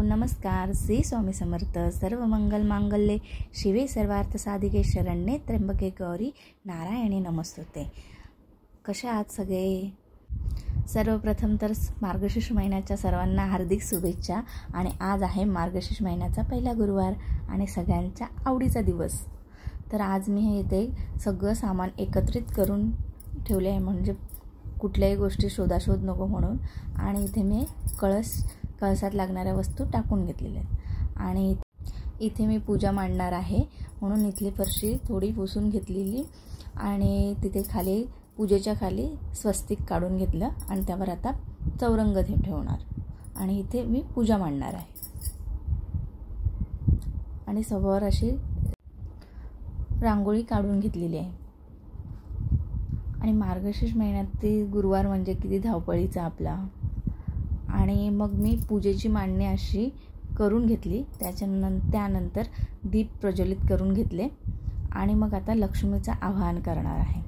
नमस्कार. श्री स्वामी समर्थ. सर्व मंगल मांगल्ये शिवे सर्वार्थ साधिके शरण्ये त्र्यंबके गौरी नारायणी नमस्तुते. कशा आहात सगळे? सर्वप्रथम तर मार्गशीर्ष महिन्याच्या सर्वांना हार्दिक शुभेच्छा. आणि आज आहे मार्गशीर्ष महिन्याचा पहिला गुरुवार आणि सगळ्यांच्या आवडीचा दिवस. तर आज मी हे इथे सगळं सामान एकत्रित करून ठेवले आहे, म्हणजे कुठल्याही गोष्टी शोधाशोध नको म्हणून. आणि इथे मी कळसात लागणाऱ्या वस्तू टाकून घेतलेल्या आहेत. आणि इथे मी पूजा मांडणार आहे म्हणून इथली फरशी थोडी पुसून घेतलेली आणि तिथे खाली पूजेच्या खाली स्वस्तिक काढून घेतलं आणि त्यावर आता चौरंग ठेवणार आणि इथे मी पूजा मांडणार आहे. आणि समोर अशी रांगोळी काढून घेतलेली आहे. आणि मार्गशीर्ष महिन्यातील गुरुवार म्हणजे किती धावपळीचा आपला. आणि मग मी पूजेची मांडणी अशी करून घेतली. त्यानंतर दीप प्रज्वलित करून घेतले आणि मग आता लक्ष्मीचं आवाहन करणार आहे.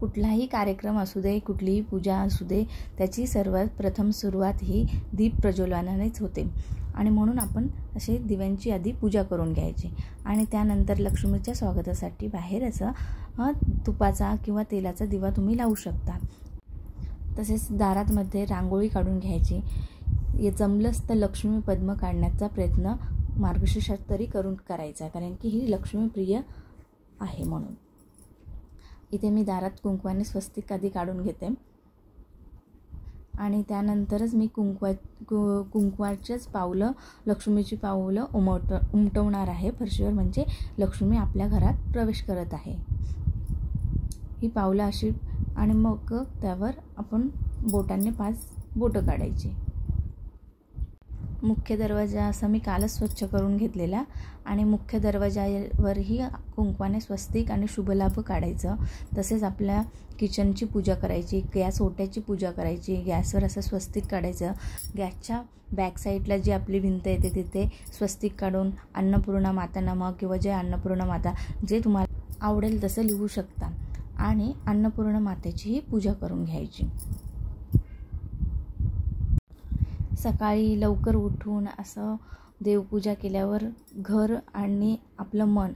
कुठलाही कार्यक्रम असू दे, कुठलीही पूजा असू दे, त्याची सर्वात प्रथम सुरुवात ही दीप प्रज्वलनानेच होते. आणि म्हणून आपण असे दिव्यांची आधी पूजा करून घ्यायची आणि त्यानंतर लक्ष्मीच्या स्वागतासाठी बाहेर असं तुपाचा किंवा तेलाचा दिवा तुम्ही लावू शकता. तसेच दारामध्ये रांगोळी काढून घ्यायची. हे जमलंच तर लक्ष्मी पद्म काढण्याचा प्रयत्न मार्गशीर्षात तरी करायचा, कारण की ही लक्ष्मीप्रिय आहे म्हणून. इथे मी दारात कुंकवाने स्वस्तिक आधी काढून घेते आणि त्यानंतरच मी कुंकवाचेच पावलं, लक्ष्मीची पावलं उमटवणार आहे फरशीवर, म्हणजे लक्ष्मी आपल्या घरात प्रवेश करत आहे. ही पावलं अशी आणि मग त्यावर आपण बोटांनी 5 बोटं काढायची. मुख्य दरवाजा असा मी कालच स्वच्छ करून घेतलेला आणि मुख्य दरवाजावरही कुंकवाने स्वस्तिक आणि शुभलाभ काढायचं. तसेच आपल्या किचनची पूजा करायची, गॅस ओट्याची पूजा करायची, गॅसवर असं स्वस्तिक काढायचं. गॅसच्या बॅक साईडला जी आपली भिंत येते तिथे स्वस्तिक काढून अन्नपूर्णा माता नमः किंवा जय अन्नपूर्णा माता जे तुम्हाला आवडेल तसं लिहू शकता आणि अन्नपूर्णा मातेचीही पूजा करून घ्यायची. सकाळी लवकर उठून असं देवपूजा केल्यावर घर आणि आपलं मन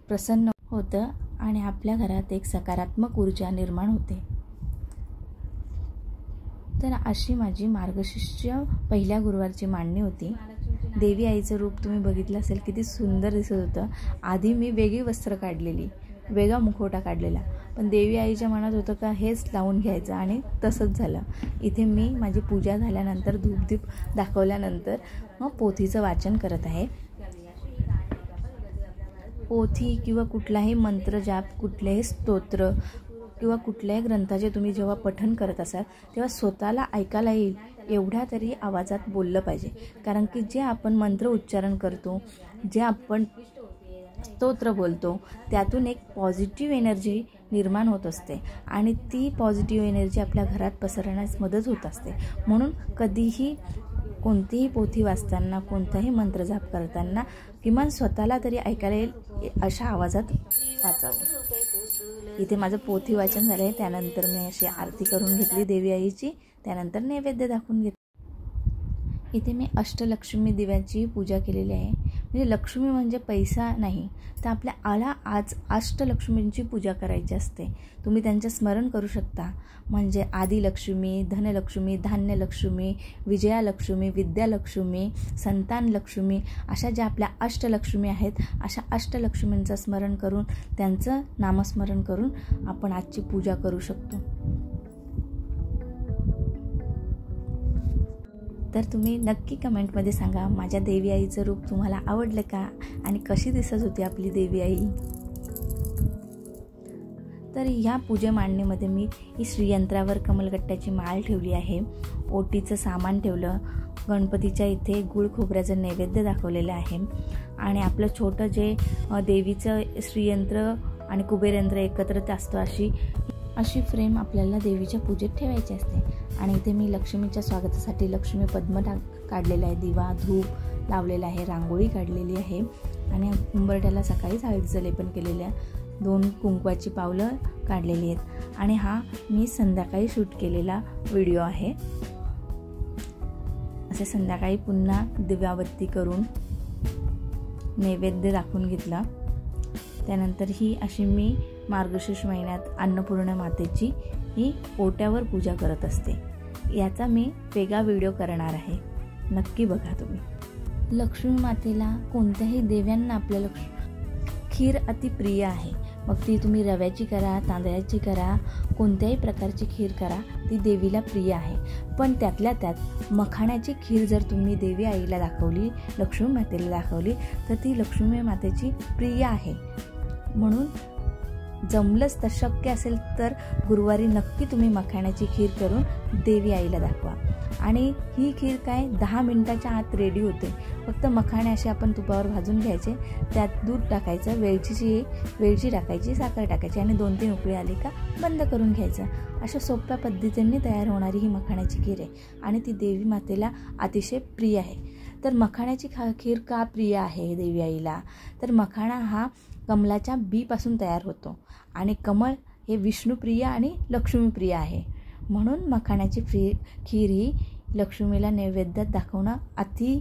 प्रसन्न होतं आणि आपल्या घरात एक सकारात्मक ऊर्जा निर्माण होते. तर अशी माझी मार्गशीर्ष पहिल्या गुरुवारची मांडणी होती. देवी आईचं रूप तुम्ही बघितलं असेल, किती सुंदर दिसत होतं. आधी मी वेगळी वस्त्र काढलेली, वेगळा मुखवटा काढलेला, पण देवी आईच्या मनात होतं का हेच लावून घ्यायचं आणि तसंच झालं. इथे मी माझी पूजा झाल्यानंतर धूपदीप दाखवल्यानंतर मग पोथीचं वाचन करत आहे. पोथी किंवा कुठलाही मंत्र जाप, कुठलेही स्तोत्र किंवा कुठल्याही ग्रंथाचे तुम्ही जेव्हा पठण करत असाल तेव्हा स्वतःला ऐकायला येईल एवढ्या तरी आवाजात बोललं पाहिजे. कारण की जे आपण मंत्र उच्चारण करतो, जे आपण स्तोत्र बोलतो, त्यातून एक पॉझिटिव्ह एनर्जी निर्माण होत असते आणि ती पॉझिटिव्ह एनर्जी आपल्या घरात पसरण्यास मदत होत असते. म्हणून कधीही कोणतीही पोथी वाचताना, कोणताही मंत्रजाप करताना किमान स्वतःला तरी ऐकायला येईल अशा आवाजात वाचावं. इथे माझं पोथी वाचन झालं आहे. त्यानंतर मी अशी आरती करून घेतली देवी आईची. त्यानंतर नैवेद्य दाखवून घेतलं. इथे मी अष्टलक्ष्मी दिव्याची पूजा केलेली आहे. म्हणजे लक्ष्मी म्हणजे पैसा नाही, तर आपल्याला आज अष्टलक्ष्मींची पूजा करायची असते. तुम्ही त्यांचे स्मरण करू शकता. म्हणजे आदिलक्ष्मी, धनलक्ष्मी, धान्यलक्ष्मी, विजयालक्ष्मी, विद्यालक्ष्मी, संतानलक्ष्मी, अशा ज्या आपल्या अष्टलक्ष्मी आहेत, अशा अष्टलक्ष्मींचं स्मरण करून, त्यांचं नामस्मरण करून आपण आजची पूजा करू शकतो. तर तुम्ही नक्की कमेंटमध्ये सांगा माझ्या देवी आईचं रूप तुम्हाला आवडलं का आणि कशी दिसत होती आपली देवी आई. तर ह्या पूजे मांडणीमध्ये मी ही श्रीयंत्रावर कमलगट्ट्याची माळ ठेवली आहे, ओटीचं सामान ठेवलं, गणपतीच्या इथे गुळ खोबऱ्याचं नैवेद्य दाखवलेलं आहे आणि आपलं छोटं जे देवीचं श्रीयंत्र आणि कुबेरयंत्र एकत्र असतं अशी फ्रेम आपल्याला देवीच्या पूजेत ठेवायची असते. आणि इथे मी लक्ष्मीच्या स्वागतासाठी लक्ष्मी पद्म काढलेला आहे, दिवा धूप लावलेला आहे, रांगोळी काढलेली आहे आणि उंबरठ्याला सकाळीच हळदीचं लेपन केलेलं आहे. 2 कुंकवाची पावलं काढलेली आहेत आणि हा मी संध्याकाळी शूट केलेला व्हिडिओ आहे. असे संध्याकाळी पुन्हा दिव्याबत्ती करून नैवेद्य दाखवून घेतला. त्यानंतर ही अशी मी मार्गशीर्ष महिन्यात अन्नपूर्णा मातेची ही ओट्यावर पूजा करत असते. याचा मी वेगळा व्हिडिओ करणार आहे, नक्की बघा तुम्ही. लक्ष्मी मातेला कोणत्याही देव्यांना आपल्या खीर अति प्रिय आहे. मग ती तुम्ही रव्याची करा, तांदळाची करा, कोणत्याही प्रकारची खीर करा, ती देवीला प्रिय आहे. पण त्यातल्या त्यात मखाण्याची खीर जर तुम्ही देवी आईला दाखवली, लक्ष्मी मातेला दाखवली, तर ती लक्ष्मी मातेची प्रिय आहे. म्हणून जमलंच तर, शक्य असेल तर गुरुवारी नक्की तुम्ही मखाण्याची खीर करून देवी आईला दाखवा. आणि ही खीर काय 10 मिनिटाच्या आत रेडी होते. फक्त मखाणे असे आपण तुपावर भाजून घ्यायचे, त्यात दूध टाकायचं, वेलची टाकायची, साखर टाकायची आणि 2-3 उकळी आली का बंद करून घ्यायचं. अशा सोप्या पद्धतीने तयार होणारी ही मखाण्याची खीर आहे आणि ती देवी मातेला अतिशय प्रिय आहे. तर मखाण्याची खीर का प्रिय आहे देवी आईला? तर मखाणा हा कमळाच्या बीपासून तयार होतो आणि कमळ हे विष्णुप्रिय आणि लक्ष्मीप्रिय आहे. म्हणून मखाण्याची खीर ही लक्ष्मीला नैवेद्यात दाखवणं अति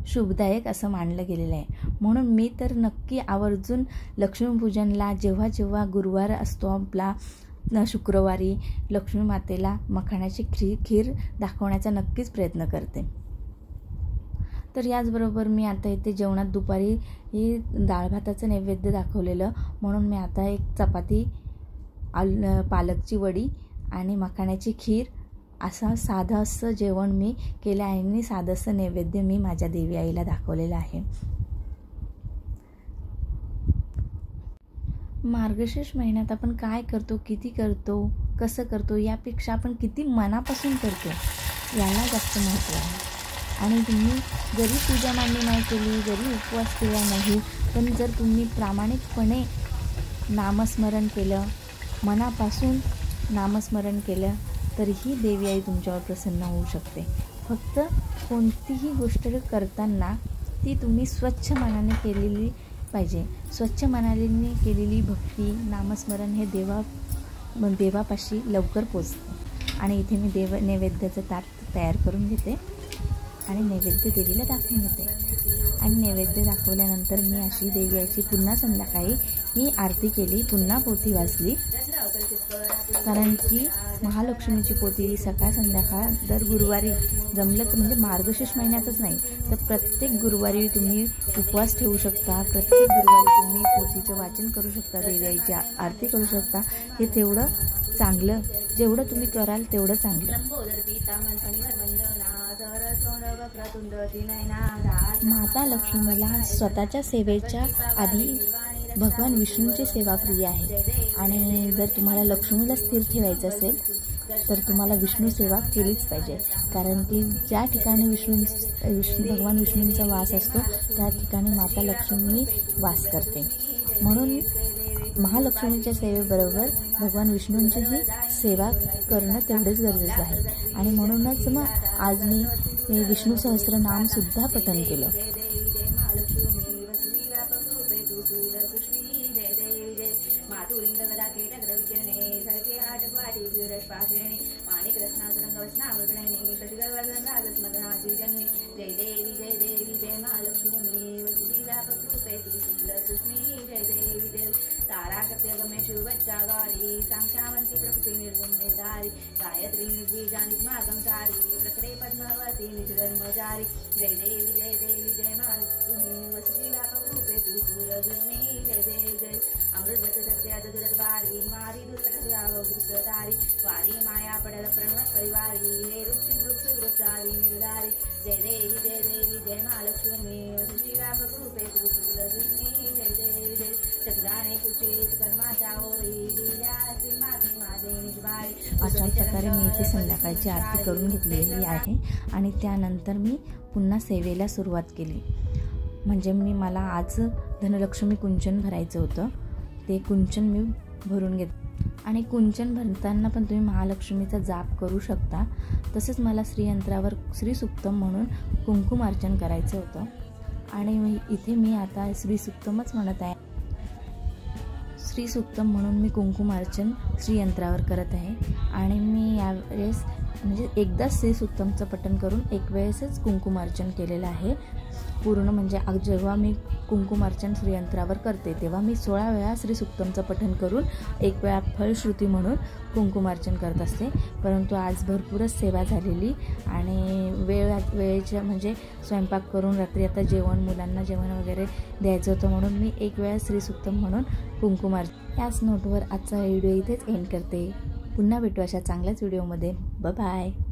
शुभदायक असं मानलं गेलेलं आहे. म्हणून मी तर नक्की आवर्जून लक्ष्मीपूजनला जेव्हा जेव्हा गुरुवार असतो आपला, शुक्रवारी लक्ष्मी मातेला मखाण्याची खीर दाखवण्याचा नक्कीच प्रयत्न करते. तर याचबरोबर मी आता इथे जेवणात दुपारी ही डाळ भाताचं नैवेद्य दाखवलेलं, म्हणून मी आता एक चपाती, पालकची वडी आणि मखाण्याची खीर असं साधं असं जेवण मी केलं आहे आणि साधं असं नैवेद्य मी माझ्या देवी आईला दाखवलेलं आहे. मार्गशीर्ष महिन्यात आपण काय करतो, किती करतो, कसं करतो यापेक्षा आपण किती मनापासून करतो याला जास्त महत्त्व आहे. आणि तुम्ही जरी पूजा मांडणी नाही केली, जरी उपवास केला नाही, पण जर तुम्ही प्रामाणिकपणे नामस्मरण केलं, मनापासून नामस्मरण केलं, तरीही देवी आई तुमच्यावर प्रसन्न होऊ शकते. फक्त कोणतीही गोष्ट करताना ती तुम्ही स्वच्छ मनाने केलेली पाहिजे. स्वच्छ मनाने केलेली भक्ती, नामस्मरण हे देवापाशी लवकर पोचतं. आणि इथे मी नैवेद्याचं ताट तयार करून घेते आणि नैवेद्य देवीला दाखवून घेते. आणि नैवेद्य दाखवल्यानंतर मी अशी देवी आईची पुन्हा संध्याकाळी ही आरती केली, पुन्हा पोथी वाचली. कारण की महालक्ष्मीची पोथी ही सकाळ संध्याकाळ दर गुरुवारी जमलं तर, म्हणजे मार्गशीर्ष महिन्यातच नाही तर प्रत्येक गुरुवारी तुम्ही उपवास ठेवू शकता, प्रत्येक गुरुवारी तुम्ही पोथीचं वाचन करू शकता, देवी आईची आरती करू शकता. हे तेवढं चांगलं, जेवढं तुम्ही कराल तेवढं चांगलं. माता लक्ष्मीला स्वतःच्या सेवेच्या आधी भगवान विष्णूची सेवा प्रिय आहे. आणि जर तुम्हाला लक्ष्मीला स्थिर ठेवायचं असेल तर तुम्हाला विष्णू सेवा केलीच पाहिजे. कारण की ज्या ठिकाणी भगवान विष्णूंचा वास असतो त्या ठिकाणी माता लक्ष्मी वास करते. म्हणून महालक्ष्मीच्या सेवेबरोबर भगवान विष्णूंचीही सेवा करणं तेवढेच गरजेचं आहे. आणि म्हणूनच मग आज मी विष्णू सहस्रनामसुद्धा पठण केलं. जय देवी जय देवी जय महालक्ष्मी जय देवी जय तारा शक्ती गमे शिवबच्चा गाडी सांख्यावंती प्रकृती निर्गुणेदारी गायत्री निर्बीजानी मागंकारी प्रकटे पद्मावती निजधर्मचारी जय देवी जय महालक्ष्मी वसुशीला रूपे तू सूरजनी जय देवी जय अमृत सत्याद दुरद्वारी मारी दुर्गतारी वारी माया पडल प्रणव परिवारी हे वृक्षारी निर्धारी जय देवी जय महालक्ष्मी वसुशीला रूपे तू सूरजनी जय देवी जय चक्राने कुचित कर्माच्या ओळी दिल्या माते माझे निजबाई. अशा प्रकारे मी इथे संध्याकाळची आरती करून घेतलेली आहे आणि त्यानंतर मी पुन्हा सेवेला सुरुवात केली. म्हणजे मला आज धनलक्ष्मी कुंचन भरायचं होतं, ते कुंचन मी भरून घेतलं. आणि कुंचन भरताना पण तुम्ही महालक्ष्मीचा जाप करू शकता. तसंच मला श्रीयंत्रावर श्रीसुक्तम म्हणून कुंकुमार्चन करायचं होतं आणि इथे मी आता श्रीसुक्तमच म्हणत आहे. श्रीसुक्तम म्हणून मी कुंकुमार्चन श्रीयंत्रावर करत आहे. आणि मी यावेळेस म्हणजे एकदाच श्रीसूक्तमचं पठण करून एक वेळेसच कुंकुमार्चन केलेलं आहे. पूर्ण म्हणजे जेव्हा मी कुंकुमार्चन श्रीयंत्रावर करते तेव्हा मी 16 वेळा श्रीसूक्तमचं पठण करून एक वेळा फलश्रुती म्हणून कुंकुमार्चन करत असते. परंतु आज भरपूरच सेवा झालेली आणि वेळेच्या म्हणजे स्वयंपाक करून रात्री आता मुलांना जेवण वगैरे द्यायचं होतं म्हणून मी एक वेळा श्रीसूक्तम म्हणून कुंकुमार्चन. याच नोटवर आजचा व्हिडिओ इथेच एंड करते. पुन्हा भेटू अशा चांगल्याच व्हिडिओमध्ये. बाय.